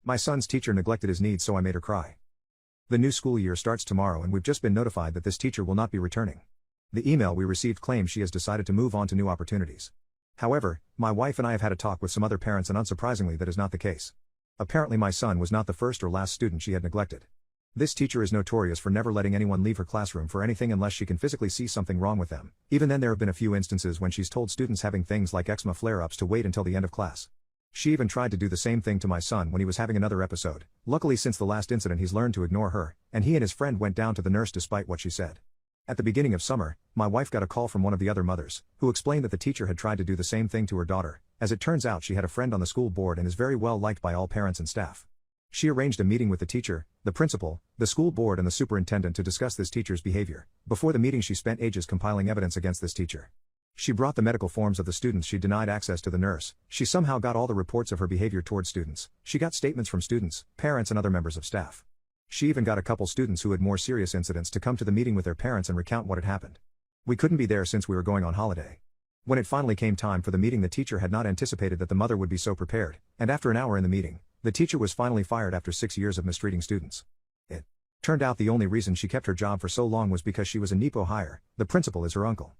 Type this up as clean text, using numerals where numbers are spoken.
My son's teacher neglected his needs, so I made her cry. The new school year starts tomorrow and we've just been notified that this teacher will not be returning. The email we received claims she has decided to move on to new opportunities. However, my wife and I have had a talk with some other parents and unsurprisingly that is not the case. Apparently my son was not the first or last student she had neglected. This teacher is notorious for never letting anyone leave her classroom for anything unless she can physically see something wrong with them. Even then there have been a few instances when she's told students having things like eczema flare-ups to wait until the end of class. She even tried to do the same thing to my son when he was having another episode. Luckily since the last incident he's learned to ignore her, and he and his friend went down to the nurse despite what she said. At the beginning of summer, my wife got a call from one of the other mothers, who explained that the teacher had tried to do the same thing to her daughter. As it turns out she had a friend on the school board and is very well liked by all parents and staff. She arranged a meeting with the teacher, the principal, the school board and the superintendent to discuss this teacher's behavior. Before the meeting she spent ages compiling evidence against this teacher. She brought the medical forms of the students she denied access to the nurse. She somehow got all the reports of her behavior towards students. She got statements from students, parents and other members of staff. She even got a couple students who had more serious incidents to come to the meeting with their parents and recount what had happened. We couldn't be there since we were going on holiday. When it finally came time for the meeting the teacher had not anticipated that the mother would be so prepared, and after an hour in the meeting, the teacher was finally fired after 6 years of mistreating students. It turned out the only reason she kept her job for so long was because she was a NEPO hire. The principal is her uncle.